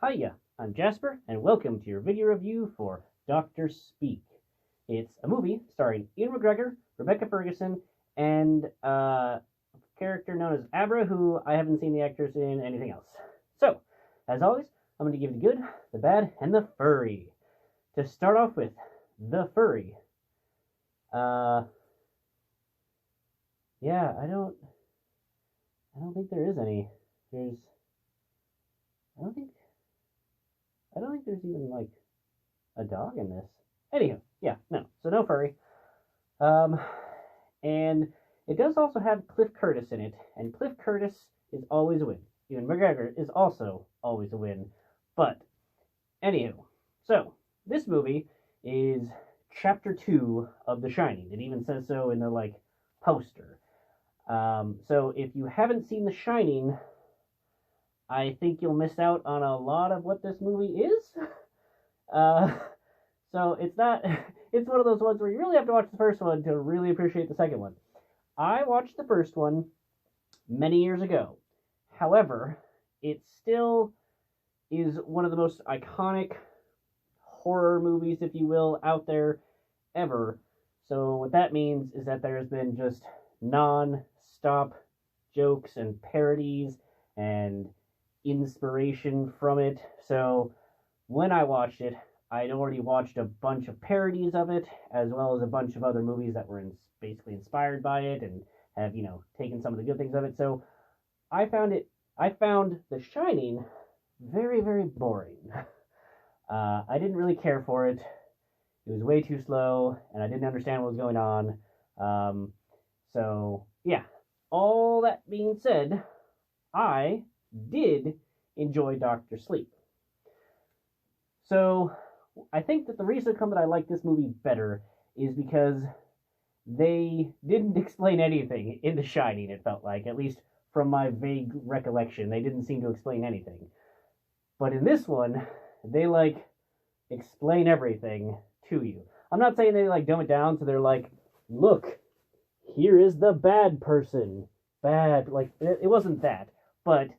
Hiya, I'm Jasper, and welcome to your video review for Dr. Speak. It's a movie starring Ian McGregor, Rebecca Ferguson, and a character known as Abra, who I haven't seen the actress in anything else. So, as always, I'm going to give you the good, the bad, and the furry. To start off with, the furry. Yeah, I don't think there is any. I don't think there's even, like, a dog in this. Anywho, yeah, no. So no furry. And it does also have Cliff Curtis in it, and Cliff Curtis is always a win. Ewan McGregor is also always a win. But, anywho, so, this movie is Chapter 2 of The Shining. It even says so in the, like, poster. So if you haven't seen The Shining, I think you'll miss out on a lot of what this movie is. So it's not, it's one of those ones where you really have to watch the first one to really appreciate the second one. I watched the first one many years ago. However, it still is one of the most iconic horror movies, if you will, out there ever. So what that means is that there's been just non-stop jokes and parodies and inspiration from it. So when I watched it, I'd already watched a bunch of parodies of it, as well as a bunch of other movies that were basically inspired by it and have, taken some of the good things of it. So I found The Shining very, very boring. I didn't really care for it. It was way too slow, and I didn't understand what was going on. So, yeah. All that being said, I did enjoy Dr. Sleep. So, I think that the reason that I like this movie better is because they didn't explain anything in The Shining, it felt like. At least from my vague recollection, they didn't seem to explain anything. But in this one, they, explain everything to you. I'm not saying they, dumb it down, so they're like, look, here is the bad person. Bad, it wasn't that. But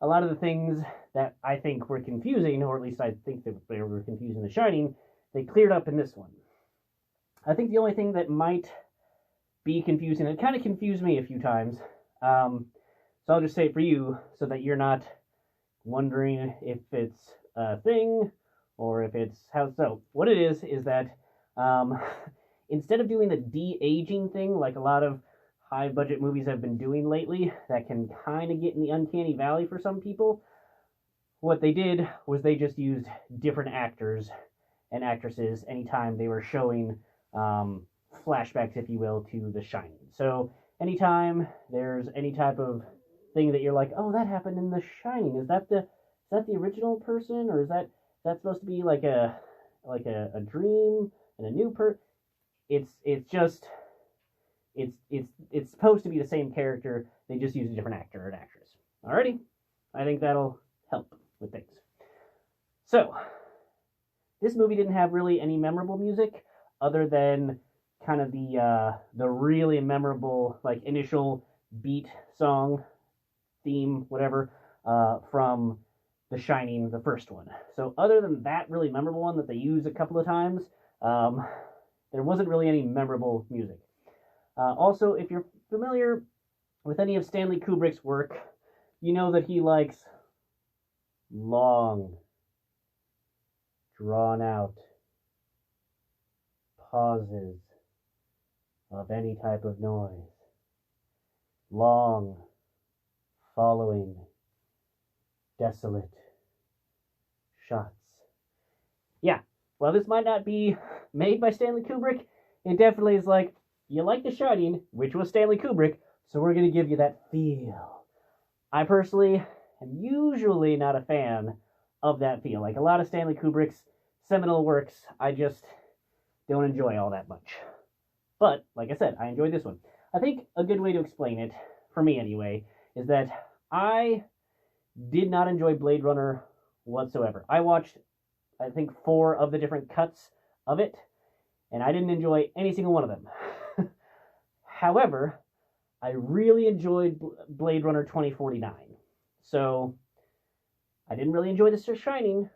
a lot of the things that I think were confusing, or at least I think that they were confusing in The Shining, they cleared up in this one. I think the only thing that might be confusing, it kind of confused me a few times, so I'll just say it for you, so that you're not wondering if it's a thing, or if it's how. So, what it is that, instead of doing the de-aging thing, like a lot of high-budget movies have been doing lately, that can kind of get in the uncanny valley for some people, what they did was they just used different actors and actresses anytime they were showing flashbacks, if you will, to The Shining. So anytime there's any type of thing that you're like, oh, that happened in The Shining, is that the original person, or is that supposed to be like a dream and a new it's supposed to be the same character, they just use a different actor or an actress. Alrighty? I think that'll help with things. So, this movie didn't have really any memorable music, other than kind of the really memorable, initial beat song, theme, whatever, from The Shining, the first one. So, other than that really memorable one that they use a couple of times, there wasn't really any memorable music. Also, if you're familiar with any of Stanley Kubrick's work, you know that he likes long, drawn-out pauses of any type of noise. Long, following, desolate shots. Yeah, while this might not be made by Stanley Kubrick, it definitely is like, you like The Shining, which was Stanley Kubrick, so we're going to give you that feel. I personally am usually not a fan of that feel. Like a lot of Stanley Kubrick's seminal works, I just don't enjoy all that much. But, like I said, I enjoyed this one. I think a good way to explain it, for me anyway, is that I did not enjoy Blade Runner whatsoever. I watched, I think, 4 of the different cuts of it, and I didn't enjoy any single one of them. However, I really enjoyed Blade Runner 2049. So, I didn't really enjoy The Shining,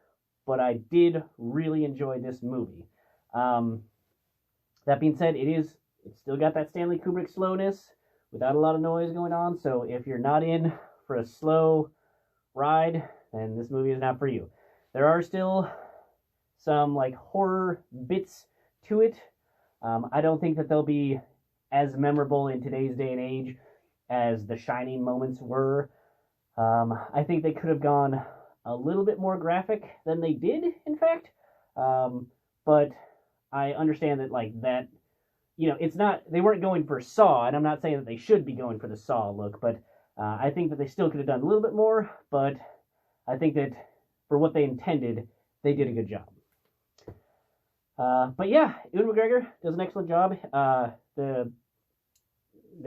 but I did really enjoy this movie. That being said, it's still got that Stanley Kubrick slowness without a lot of noise going on. So if you're not in for a slow ride, then this movie is not for you. There are still some like horror bits to it. I don't think that they'll be as memorable in today's day and age as the Shining moments were. I think they could have gone a little bit more graphic than they did, in fact. But I understand that, like, that, it's not, they weren't going for Saw, and I'm not saying that they should be going for the Saw look, but I think that they still could have done a little bit more, but I think that for what they intended, they did a good job. But yeah, Ewan McGregor does an excellent job. The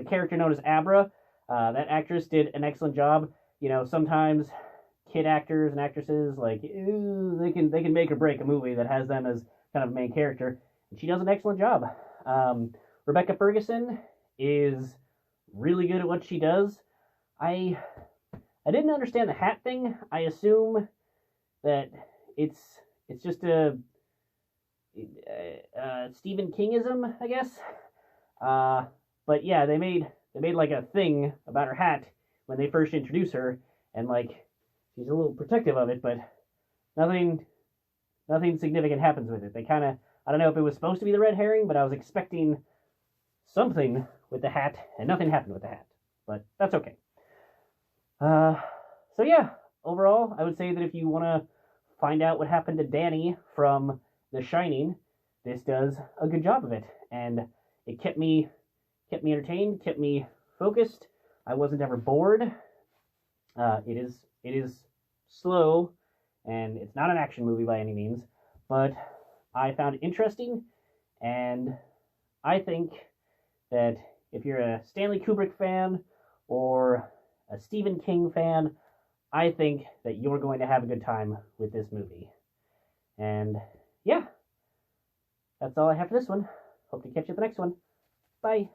character known as Abra, that actress did an excellent job. Sometimes kid actors and actresses, like, they can make or break a movie that has them as kind of main character, and she does an excellent job. Rebecca Ferguson is really good at what she does. I didn't understand the hat thing. I assume that it's just a Stephen Kingism, I guess. But yeah, they made like a thing about her hat when they first introduce her, and like she's a little protective of it, but nothing significant happens with it. They kind of, I don't know if it was supposed to be the red herring, but I was expecting something with the hat, and nothing happened with the hat. But that's okay. So yeah, overall, I would say that if you want to find out what happened to Danny from The Shining, this does a good job of it, and it kept me entertained, kept me focused. I wasn't ever bored. It is slow, and it's not an action movie by any means, but I found it interesting, and I think that if you're a Stanley Kubrick fan or a Stephen King fan, I think that you're going to have a good time with this movie. And yeah, that's all I have for this one. Hope to catch you at the next one. Bye.